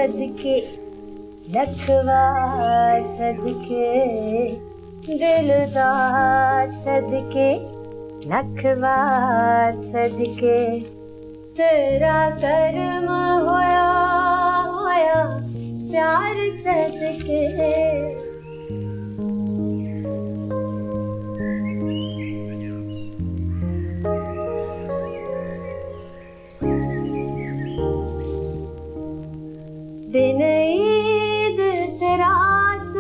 सदके लखवा सदके दिलदार सदके लखवा सदके तेरा कर्म होया होया प्यार सदके। दिन ईद रात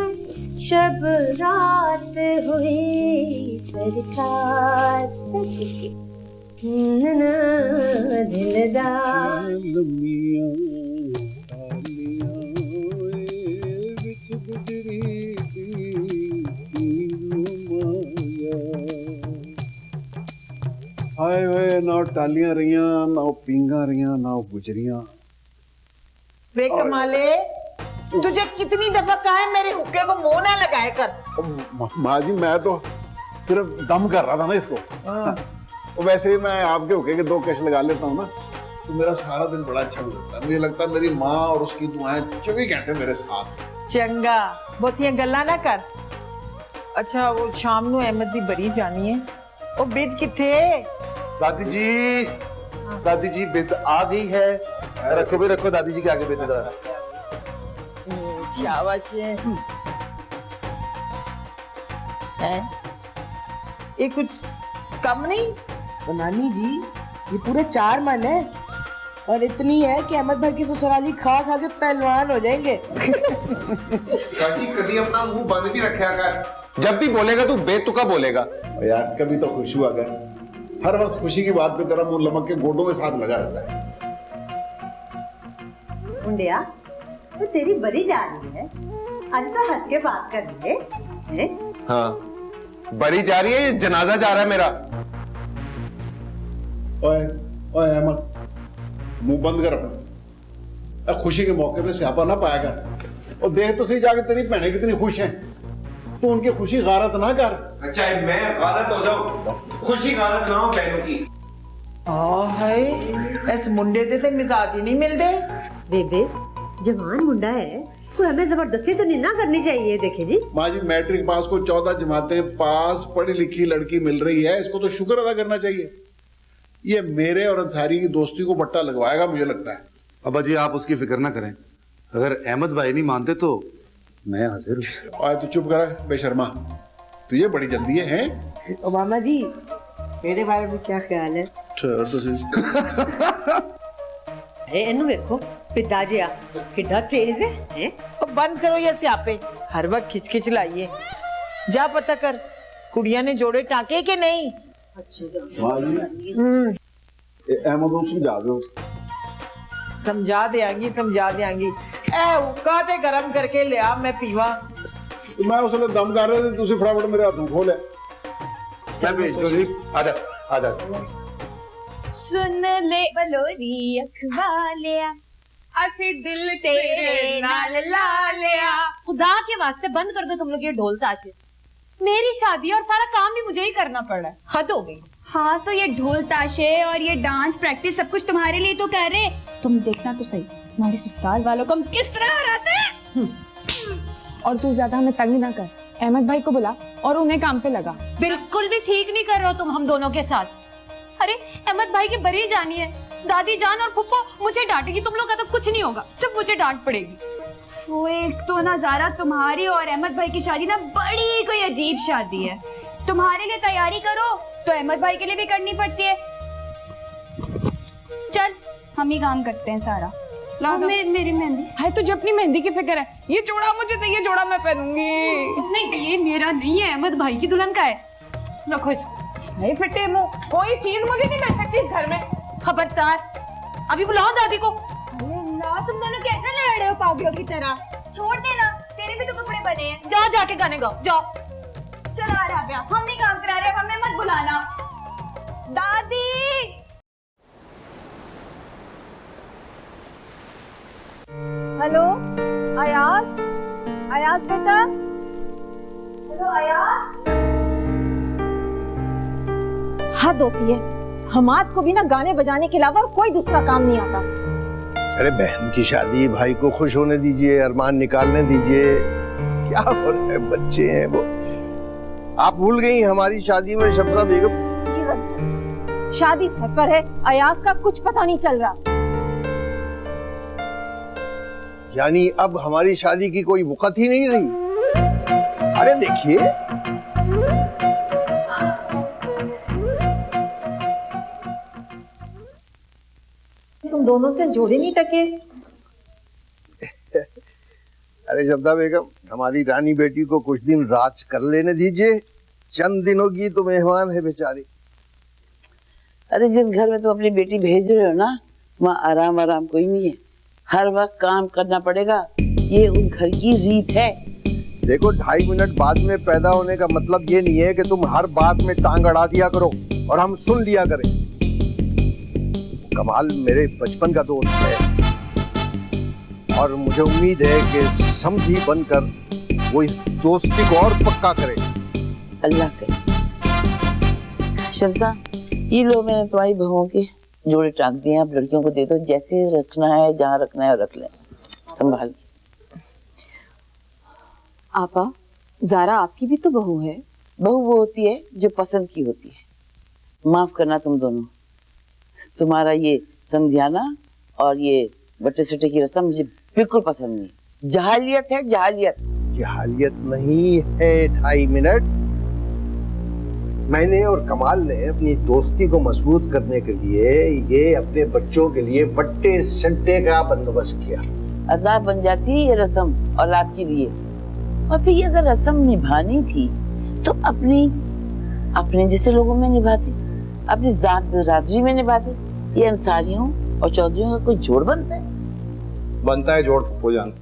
शब रात हुई सरकार सदके दिलदार। हाय वे ना टालियां रहियां ना पींगा रहियां ना गुजरियां। वे कमाले, तुझे कितनी दफा कहा है मेरे हुक्के को मुंह ना लगाया कर। माँ जी मैं तो सिर्फ दम कर रहा था ना इसको। तो वैसे ही मैं आपके हुक्के के 2 कश लगा लेता हूँ ना तो मेरा सारा दिन बड़ा अच्छा गुजरता है। मुझे लगता है मेरी माँ और उसकी दुआएं 24 घंटे मेरे साथ। चंगा बहुतियां गल्ला ना कर। अच्छा वो शाम ਨੂੰ अहमद ਦੀ बड़ी जानी है वो बिद किथे? दादी जी बिद आ गई है। रखो भी रखो दादी जी के आगे बिद जरा। शाबाश है। ये कुछ कम नहीं? तो नानी जी ये पूरे 4 मन है और इतनी है कि अहमद भाई की ससुराली खा खा के पहलवान हो जाएंगे। काशी कभी अपना मुंह बंद भी रखा कर। जब भी बोलेगा तू बेतुका बोलेगा। यार कभी तो खुश हुआ कर। हर वक्त खुशी की बात पे तेरा मुंह लमक के गोडों के साथ लगा रहता है। मुंडिया तो तेरी बड़ी जा रही है, आज तो हंस के बात कर रही है। हाँ बड़ी जा रही है, ये जनाजा जा रहा है मेरा। ओए ओए अहमद मुंह बंद कर अपना। खुशी के मौके पे स्यापा ना पाया कर। और देख तो सही जाके तेरी बहनें कितनी खुश हैं, तो उनकी खुशी गारत ना कर। अच्छा मैं गारत हो जाऊं, खुशी गारत ना हो बहनों की। हाय इस मुंडे दे ते मिजाज ही नहीं मिलते। बेबे जवान मुंडा है, कोई हमें जबरदस्ती तो नहीं ना करनी चाहिए। देखे जी माँ जी मैट्रिक पास को 14 जमातें पास पढ़ी लिखी लड़की मिल रही है, इसको तो शुक्र अदा करना चाहिए। ये मेरे और अंसारी की दोस्ती को बट्टा लगवाएगा मुझे लगता है। अब्बा जी आप उसकी फिक्र ना करें, अगर अहमद भाई नहीं मानते तो मैं हाजिर हूँ। और तू चुप कर बेशर्मा, तुझे बड़ी जल्दी है हैं? ओबामा जी मेरे बारे में क्या ख्याल है? अरे इन्हू देखो पिता जी आ कितना तेज है। अब बंद करो ये स्यापे, हर वक्त खिच लाइए। जा पता कर कुड़िया ने जोड़े टाके के नहीं। अहमद को समझा दो। समझा देंगी। ए हुक्का ते गरम करके लिया मैं पीवा। तो मैं उसने दम कर रहे थे, तुझे फटाफट मेरे हाथों खोले। मैं भेज दो जी। आजा आजा। सुन ले बलोरी अखवालिया असी दिल तेरे नाल ला लिया। खुदा के वास्ते बंद कर दो तुम लोग ये ढोल ताशे। मेरी शादी और सारा काम भी मुझे ही करना पड़ रहा है, हद हो गई। हाँ तो ये ढोल ताशे और ये डांस प्रैक्टिस सब कुछ तुम्हारे लिए तो कर रहे। तुम देखना तो सही हमारे ससुराल वालों को हम किस तरह हराते हैं। और तू ज्यादा हमें तंग ना कर, अहमद भाई को बुला और उन्हें काम पे लगा। बिल्कुल भी ठीक नहीं कर रहे हो तुम हम दोनों के साथ। अरे अहमद भाई की बरी जानी है, दादी जान और फुप्पो मुझे डांटेगी, तुम लोग का तो कुछ नहीं होगा, सिर्फ मुझे डांट पड़ेगी। वो एक तो ना ज़ारा तुम्हारी और अहमद भाई की शादी ना बड़ी कोई अजीब शादी है। तुम्हारे लिए तैयारी करो तो अहमद भाई के लिए भी करनी पड़ती है। चल हम ही काम करते हैं सारा। मेरी मेहंदी है, तुझे अपनी मेहंदी की फिक्र है। ये जोड़ा मुझे दे, ये जोड़ा मैं पहनूंगी। नहीं ये मेरा नहीं है, अहमद भाई की दुल्हन का है, रखो इसको। नहीं फिटे मुंह, कोई चीज मुझे नहीं मिल सकती इस घर में। खबरदार, अभी बुलाओ दादी को। तुम दोनों कैसे लड़ रहे हो पागलों की तरह? छोड़ देना, तेरे भी तो कपड़े बने हैं। जाओ जाके गाने गाओ जाओ। चलो राबिया, हम नहीं काम करा रहे, हमें मत बुलाना। दादी हेलो अयाज, अयाज बेटा। हेलो अयाज। हद होती है, हमाद को भी ना गाने बजाने के अलावा कोई दूसरा काम नहीं आता। अरे बहन की शादी, भाई को खुश होने दीजिए, अरमान निकालने दीजिए। क्या हो रहा है, बच्चे हैं वो। आप भूल गई हमारी शादी में शमसा बेगम। शादी सर पर है, अयाज का कुछ पता नहीं चल रहा। यानी अब हमारी शादी की कोई वक़्त ही नहीं रही। अरे देखिए, तुम दोनों से जोड़े नहीं टके। अरे शमसा बेगम, हमारी रानी बेटी को कुछ दिन राज कर लेने दीजिए। चंद दिनों की तो मेहमान है बेचारी। अरे जिस घर में तुम अपनी बेटी भेज रहे हो ना, वहाँ आराम आराम कोई नहीं है। हर वक्त काम करना पड़ेगा, ये उस घर की रीत है। देखो, 2.5 मिनट बाद में पैदा होने का मतलब ये नहीं है कि तुम हर बात में टांग अड़ा दिया करो और हम सुन लिया करें। कमाल मेरे बचपन का दोस्त है और मुझे उम्मीद है कि समझी बनकर वो इस दोस्ती को और पक्का करे। अल्लाह करे। शमसा, ये लो, मैंने तुम्हारी बहुओं के जोड़े टांग दिए हैं, अब लड़कियों को दे दो। जैसे रखना है, जहाँ रखना है रख लें, संभाल के। आपा, ज़ारा आपकी भी तो बहू है। बहू वो होती है जो पसंद की होती है। माफ करना तुम दोनों, तुम्हारा ये समझाना और ये बट्टे सट्टे की रस्म मुझे बिल्कुल पसंद नहीं। जहालियत है, जहालियत। जहालियत नहीं है। 2.5 मिनट मैंने और कमाल ने अपनी दोस्ती को मजबूत करने के लिए ये अपने बच्चों के लिए बट्टे सट्टे का बंदोबस्त किया। अजाब बन जाती है ये रस्म औलाद के लिए। और फिर ये अगर रस्म निभानी थी तो अपने जैसे लोगों में निभाते, अपनी जात बिरादरी में निभाते। ये अंसारियों और चौधरियों का कोई जोड़ बनता है? बनता है जोड़ फूफो जान।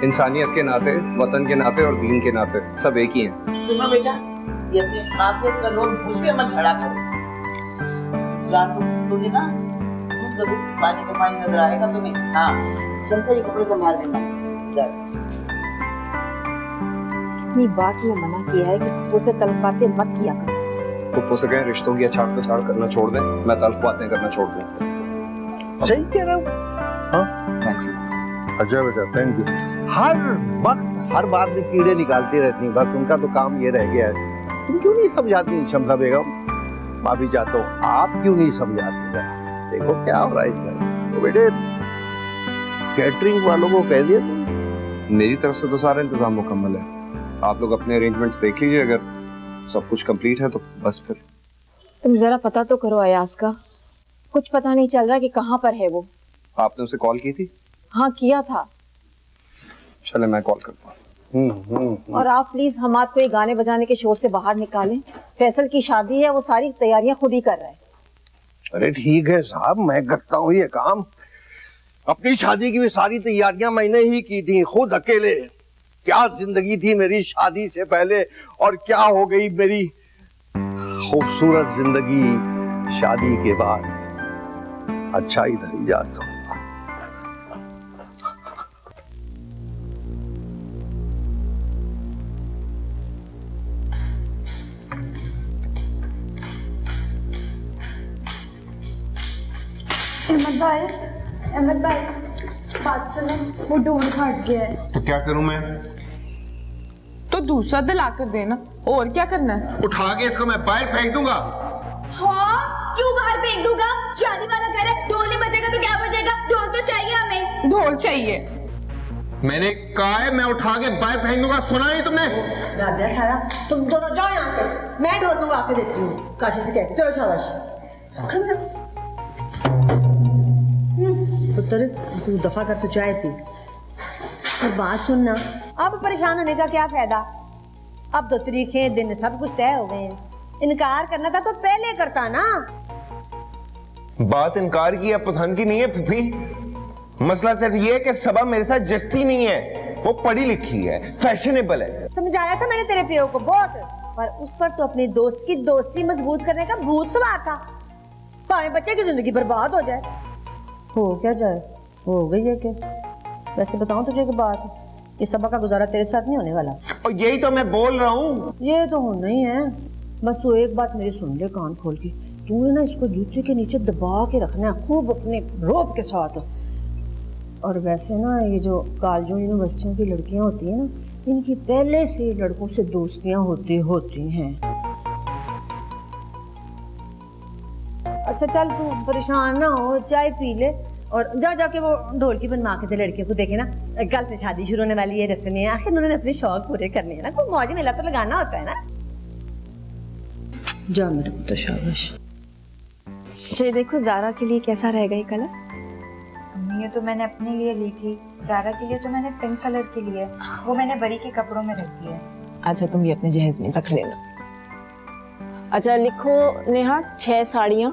इंसानियत के नाते, वतन के नाते और दीन के नाते सब एक ही हैं। सुनो बेटा, ये अपने आखिरत का लोग मुझ पे मत झड़ा करो। जान को दोगे ना, खुद पानी का पानी नजर आएगा तुम्हें। हाँ, चलते ये कपड़े संभाल लेना। कितनी बार तुम्हें मना किया है कि फुप्पो से तलब बातें मत किया करो। फूफो से कहें रिश्तों की अछाड़ पछाड़ करना छोड़ दें, मैं तल्ख बातें करना छोड़ दूं। सही कह रहा हूँ। हाँ, थैंक्स। अच्छा बेटा, थैंक यू। हर वक्त हर बात में कीड़े निकालती रहती हैं, बस उनका तो काम ये रह गया है। तुम क्यों नहीं समझाती शमसा बेगम? माफी चाहता हूँ, आप क्यों नहीं समझाती हैं? देखो क्या हो रहा है इस घर। तो बेटे, कैटरिंग वालों को कह दिया तुम? मेरी तरफ से तो सारा इंतजाम मुकम्मल है। आप लोग अपने अरेंजमेंट्स देख लीजिए, अगर सब कुछ कंप्लीट है तो बस फिर। तुम जरा पता तो करो अयाज का, कुछ पता नहीं चल रहा कि कहाँ पर है वो। आपने उसे कॉल की थी? हाँ, किया था। चले मैं कॉल करता हूँ। और आप प्लीज हमाद को ये गाने बजाने के शोर से बाहर निकालें। फैसल की शादी है, वो सारी तैयारियां खुद ही कर रहा है। अरे ठीक है साहब, मैं करता हूँ ये काम। अपनी शादी की भी सारी तैयारियां मैंने ही की थी, खुद अकेले। क्या जिंदगी थी मेरी शादी से पहले और क्या हो गई मेरी खूबसूरत जिंदगी शादी के बाद। अच्छा, इधर ही जाता हूँ। अहमद भाई, बात सुनो, वो डोर फट गया है। तो क्या करूं मैं? तो दूसरा दिला कर देना, और क्या करना है? उठा के इसको मैं बाहर फेंक दूंगा। हाँ, क्यों बाहर फेंक दूंगा? शादी वाला घर है, ढोल नहीं बजेगा तो क्या बजेगा? ढोल तो चाहिए हमें। ढोल चाहिए। मैंने कहा है मैं उठा के बाहर फेंक दूंगा, सुना नहीं तुमने? दादा सारा, तुम दोनों जाओ यहाँ से, मैं ढोल मंगवा के देती हूँ। काशी से कहती, चलो शाबाश। पुत्र, तू दफा कर, तू चाय पी। और बात सुनना, अब परेशान होने का क्या फायदा? अब तो तरीके दिन सब कुछ तय हो गए हैं। इनकार करना था तो पहले करता ना। बात इनकार की या पसंद की नहीं है फूफी। मसला सिर्फ ये है कि सबा मेरे साथ जस्ती नहीं है, वो पढ़ी लिखी है, फैशनेबल है। समझाया था मैंने तेरे पियो को बहुत, पर उस पर तो अपने दोस्त की दोस्ती मजबूत करने का भूत सवार था। भावे बच्चे की जिंदगी बर्बाद हो जाए। हो क्या जाए, हो गई है क्या? वैसे बताऊं तुझे की बात, इस सबा का गुजारा तेरे साथ नहीं होने वाला। और यही तो मैं बोल रहा हूँ। ये तो होना ही है। बस तू एक बात मेरी सुन ले कान खोल के, तू है ना इसको जूते के नीचे दबा के रखना है खूब अपने रोब के साथ। और वैसे ना ये जो कॉलेजों यूनिवर्सिटियों की लड़कियां होती हैं ना, इनकी पहले से ही लड़कों से दोस्तियां होती हैं। अच्छा चल तू परेशान ना हो, चाय पी ले और जाके वो ढोलकी बनवा के दे लड़कियों को। देखे ना कल से शादी शुरू होने वाली है, रस्में हैं, आखिर उन्होंने अपने शौक पूरे करने हैं ना, कोई मौज मेला तो लगाना होता है ना। जा मेरे पुत्र, शाबाश। ये देखो ज़ारा के लिए कैसा रहेगा ये कलर। ये तो मैंने अपने लिए ली थी, ज़ारा के लिए तो मैंने पिंक कलर की ली है, वो मैंने बरी के कपड़ों में रखी है। अच्छा तुम ये अपने जहेज में रख लेना। अच्छा लिखो नेहा 6 साड़ियाँ।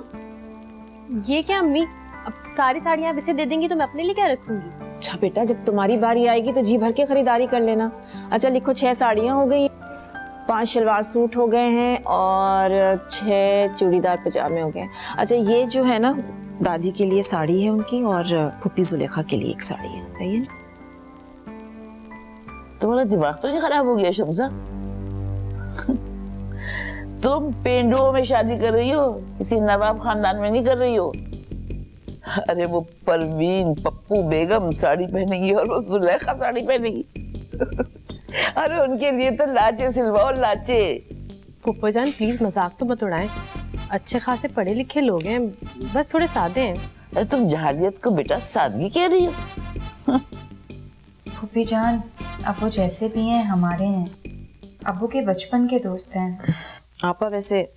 ये क्या अम्मी, अब सारी साड़ियाँ इसे दे देंगी तो मैं अपने लिए क्या रखूंगी? अच्छा बेटा जब तुम्हारी बारी आएगी तो जी भर के खरीदारी कर लेना। अच्छा लिखो 6 साड़ियाँ हो गई, 5 शलवार सूट हो गए हैं और 6 चूड़ीदार पजामे हो गए। अच्छा ये जो है ना दादी के लिए साड़ी है उनकी, और फुप्पी जुलेखा के लिए एक साड़ी है, सही है ना? तुम्हारा दिमाग तो नहीं खराब हो गया शमसा? तुम पेंडुओं में शादी कर रही हो, किसी नवाब खानदान में नहीं कर रही हो। अरे वो परवीन पप्पू बेगम साड़ी पहनेगी और वो जुलेखा साड़ी पहनेगी। अरे उनके लिए तो लाचे सिलवाओ, लाचे। फुप्पो जान प्लीज मजाक तो मत उड़ाएं, अच्छे खासे पढ़े लिखे लोग हैं, बस थोड़े सादे हैं। अरे तुम जहालियत को बेटा सादगी कह रही हो। फूफी जान अब वो जैसे भी हैं हमारे हैं, अब्बू के बचपन के दोस्त हैं। आपा वैसे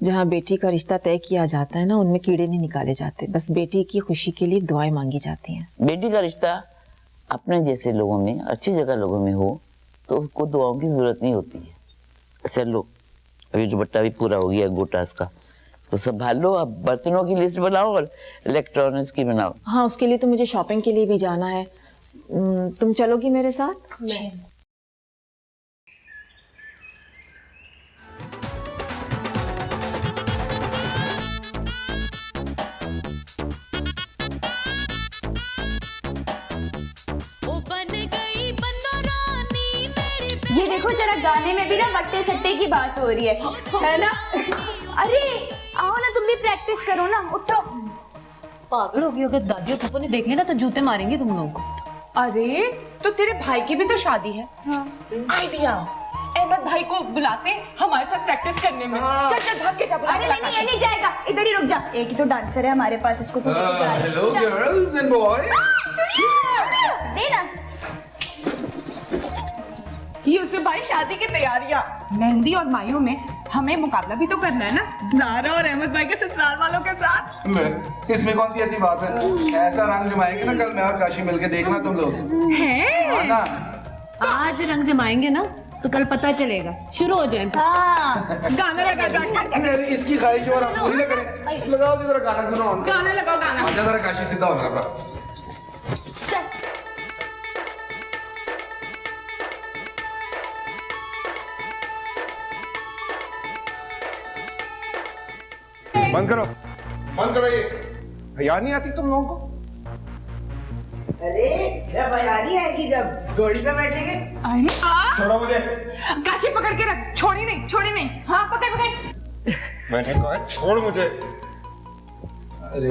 जहाँ बेटी का रिश्ता तय किया जाता है ना, उनमें कीड़े नहीं निकाले जाते, बस बेटी की खुशी के लिए दुआएं मांगी जाती हैं। बेटी का रिश्ता अपने जैसे लोगों में, अच्छी जगह लोगों में हो तो उसको दुआओं की जरूरत नहीं होती है। अच्छा लो, अभी दुपट्टा भी पूरा हो गया गोटास का, तो संभाल लो। अब बर्तनों की लिस्ट बनाओ और इलेक्ट्रॉनिक्स की बनाओ। हाँ उसके लिए तो मुझे शॉपिंग के लिए भी जाना है, तुम चलोगी मेरे साथ? ये देखो जरा गाने में भी ना वट्टे सट्टे की बात हो रही है ना? अरे आओ ना तुम भी प्रैक्टिस करो ना, उठो। पागल हो गई, अगर दादी और पप्पू ने देख लिया ना तो जूते मारेंगे तुम लोगों को। अरे तो तेरे भाई की भी तो शादी है। हाँ। आइडिया, अहमद भाई को बुलाते हमारे साथ प्रैक्टिस करने में। चल चल भाग के जा। अरे नहीं ये नहीं जाएगा, इधर ही रुक जा, एक ही तो डांसर है हमारे पास, इसको तो हेलो गर्ल्स एंड बॉयज। दे ना। यूसुफ भाई शादी की तैयारियां, मेहंदी और मायूं में हमें मुकाबला भी तो करना है ना, ज़ारा और अहमद भाई के ससुराल वालों के साथ। इसमें कौन सी ऐसी बात है? ऐसा रंग जमाएंगे ना कल मैं और काशी मिलके, देखना तुम लोग। हैं? ना आज रंग जमाएंगे ना तो कल पता चलेगा, शुरू हो जाए। गाना लगा जाके। इसकी ख्वाहिश और हम पूरी ना करें। लगाओ जी जरा गाना सुनो। गाना लगाओ, गाना। आजा जरा काशी, सीधा हो मेरा। बंद करो, बंद करो। ये हया नहीं आती तुम लोगों को? अरे जब हयानी आएगी, जब घोड़ी पे बैठेंगे। अरे छोड़ो मुझे। काशी पकड़ के रख, छोड़ी नहीं, छोड़ी नहीं। हाँ पकड़ पकड़। मैंने कहा छोड़ मुझे,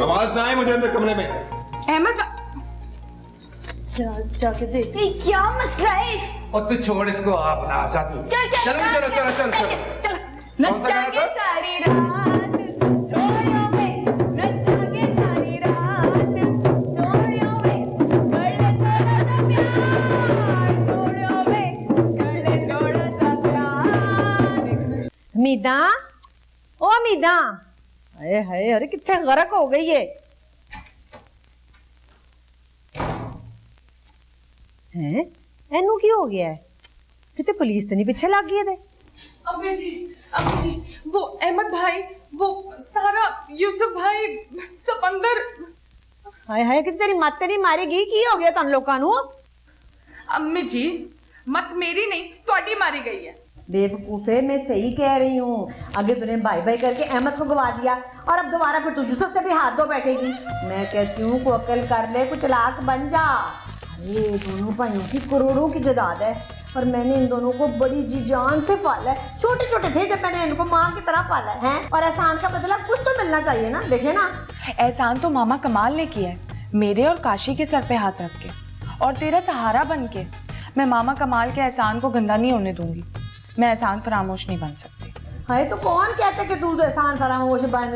आवाज ना आए मुझे अंदर कमरे में। अहमद जाके देख क्या मसला है इस। और तू छोड़ इसको, आप ना जा तू। चल चल चलो चलो चलो चलो चलो। कौन सा गाना नचागे था? सारी रात सोनियों में, नचागे सारी रात सोनियों में, कर ले थोड़ा सा प्यार सोनियों में, कर ले थोड़ा सा प्यार। मीदा, ओ मीदा, हाय हाय, अरे कितने गरक हो गई है। हैं? एनू की हो गया है? कितने पुलिस तो नहीं पीछे लग गई थे। अम्मी जी, वो अहमद भाई, वो सारा, यूसुफ भाई, सपंदर। हाय हाय, कितनी तेरी मत नहीं मारेगी, की हो गया तुम लोगों को? अम्मी जी मत मेरी नहीं, ਤੁਹਾਡੀ मारी गई है। बेवकूफे, मैं सही कह रही हूँ। आगे तूने बाई बाई करके अहमद को गवा दिया और अब दोबारा फिर तू यूसुफ से भी हाथ धो बैठेगी। मैं कहती हूँ को अकल कर ले, कुछ लाख बन जा। ये दोनों भाइयों की करोड़ों की जायदाद है और मैंने इन दोनों को बड़ी जी जान से पाला है। छोटे छोटे थे जब मैंने इनको माँ की तरह पाला है, और एहसान का बदला कुछ तो मिलना चाहिए ना। देखे ना, एहसान तो मामा कमाल ने किया है, मेरे और काशी के सर पे हाथ रख के और तेरा सहारा बन के मैं मामा कमाल के एहसान को गंदा नहीं होने दूंगी। मैं एहसान फरामोश नहीं बन सकती। हाय तो कौन कहता कि तू एहसान फरामोश बन?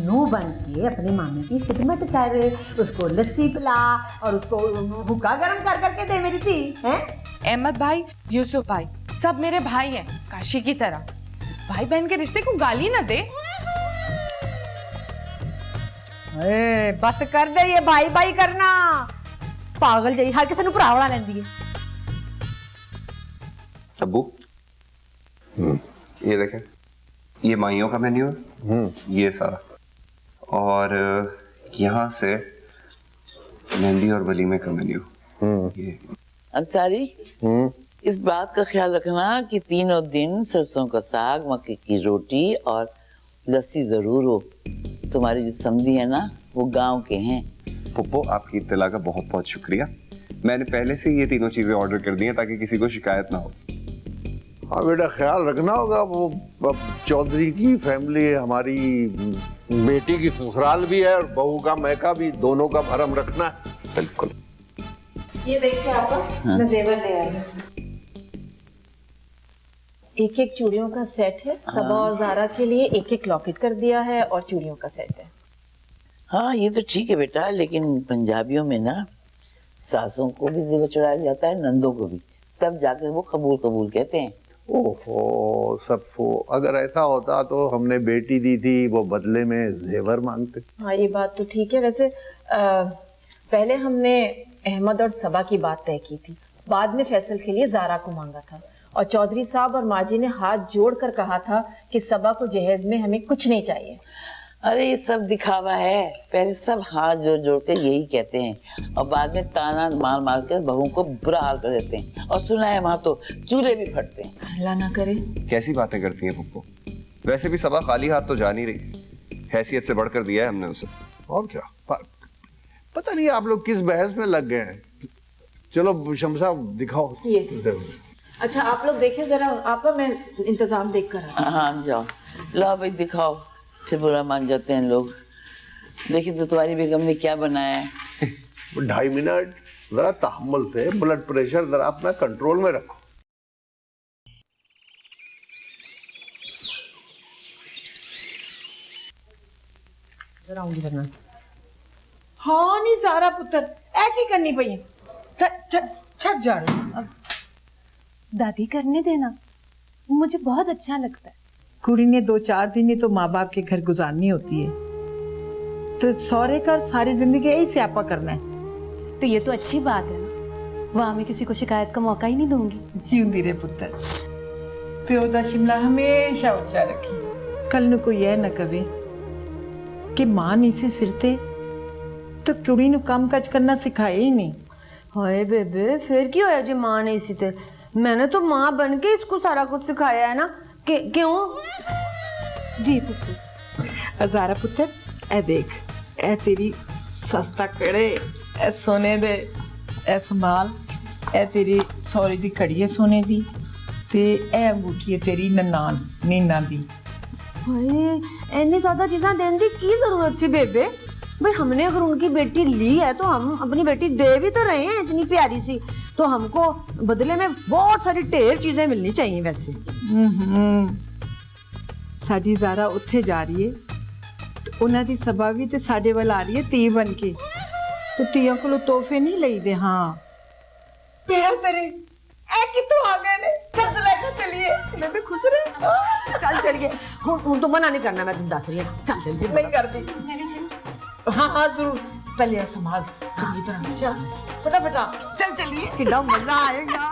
नू बन के अपने मामे की खिदमत कर, उसको लस्सी पिला और उसको हुक्का गर्म कर करके दे मेरी थी हैं? अहमद भाई, यूसुफ भाई सब मेरे भाई हैं, काशी की तरह। भाई बहन के रिश्ते को गाली ना दे। बस कर दे ये भाई भाई करना, पागल जई हर किसी भरा बना लेंदी है। अब्बू ये देखें, ये माइयों का मेन्यू है, ये सारा, और यहाँ से मेहंदी और वलीमे का मेन्यू। ये अंसारी, इस बात का ख्याल रखना कि तीनों दिन सरसों का साग, मक्के की रोटी और लस्सी जरूर हो। तुम्हारी जो समधी है ना, वो गांव के हैं। पुप्पो, आपकी इत्तला का बहुत बहुत शुक्रिया। मैंने पहले से ये तीनों चीजें ऑर्डर कर दी हैं ताकि किसी को शिकायत ना हो। हाँ बेटा, ख्याल रखना होगा। वो अब चौधरी की फैमिली हमारी बेटी की ससुराल भी है और बहू का मैका भी, दोनों का भरम रखना है। बिल्कुल। ये देखिए आपा, मैं जेवर ले आई हूँ। एक एक चूड़ियों का सेट है। सबा और जारा के लिए एक एक लॉकेट कर दिया है और चूड़ियों का सेट है। हाँ ये तो ठीक है बेटा, लेकिन पंजाबियों में ना सासों को भी जेवर चढ़ाया जाता है, नंदों को भी, तब जाके वो कबूल कबूल कहते हैं। ओहो सफ़ो, अगर ऐसा होता तो हमने बेटी दी थी, वो बदले में जेवर मांगते। हाँ ये बात तो ठीक है। वैसे पहले हमने अहमद और सबा की बात तय की थी, बाद में फैसल के लिए जारा को मांगा था, और चौधरी साहब और माजी ने हाथ जोड़कर कहा था कि सबा को जहेज में हमें कुछ नहीं चाहिए। अरे ये सब दिखावा है, पहले सब हाथ जोड़ जोड़ के यही कहते हैं और बाद में ताना मार मार के बहू को बुरा हाल कर देते हैं, और सुना है वहां तो चूल्हे भी फटते हैं। अल्लाह ना करे। कैसी बातें करती हैं पुप्पो। वैसे भी सबा खाली हाथ तो जा नहीं रही, हैसियत से बढ़कर दिया है हमने उसे। और क्या, पता नहीं आप लोग किस बहस में लग गए हैं। चलो शमसा दिखाओ ये। अच्छा आप लोग देखें जरा, आपा मैं इंतजाम देख कर आता हूं। हाँ जाओ, लाओ भाई दिखाओ, फिर बुरा मान जाते हैं लोग। देखिए तो तुम्हारी बेगम ने क्या बनाया है। 2.5 मिनट जरा तहम्मुल से, ब्लड प्रेशर जरा अपना कंट्रोल में रखो। जरा आऊंगी वरना। हाँ नहीं सारा पुत्र ऐ की करनी पई छट जा रही। दादी करने देना, मुझे बहुत अच्छा लगता है। कुड़ी ने 2-4 दिन ही तो माँ बाप के घर गुजारनी होती है, तो सौरे का सारी जिंदगी यही स्यापा करना है। तो ये तो अच्छी बात है ना, वहां मैं किसी को शिकायत का मौका ही नहीं दूंगी। जीवंदी रे पुत्र, प्यो दा शिमला हमेशा उच्चा रखी। कल ਨੂੰ कोई यह न कवे कि मां नहीं सी सिर ते तो कुड़ी ਨੂੰ काम काज करना सिखाया ही नहीं। हाय बेबे, फिर की होया जी मां ने इसी ते? मैंने तो मां बन के इसको सारा कुछ सिखाया है ना, कि क्यों? जी पुप्पू। हजारा पुत्र ए देख, ए तेरी सस्ता कड़े, ए सोने दे, ए संभाल, ए तेरी सौरी दी कड़ी है सोने दी, ते ए अंगूठी है तेरी ननान नीना दी। हाय इतनी ज्यादा चीजें देने की की जरूरत थी बेबे? भाई हमने अगर उनकी बेटी ली है तो हम अपनी बेटी दे भी तो रहे हैं इतनी प्यारी सी, तो हमको बदले में बहुत सारी ढेर चीजें मिलनी चाहिए। वैसे साडी ज़ारा उत्थे जा रही है तो उन्हां दी सबा भी ते साडे वाल आ रही है ती बन के, तो तियां कोलों तोहफे नहीं लईदे। हाँ पेड़ तेरे ए कितों आ गए ने, चल लेकर चलिए। बेबे खुश रहे, चल चलिए, हुन तो मना नहीं करना, मैं तुम दस रही हूं। चल चल नहीं करती। हाँ हाँ जरूर, पहले संभाल चंगी तरह, चल फटाफट चल चलिए। कितना मजा आएगा।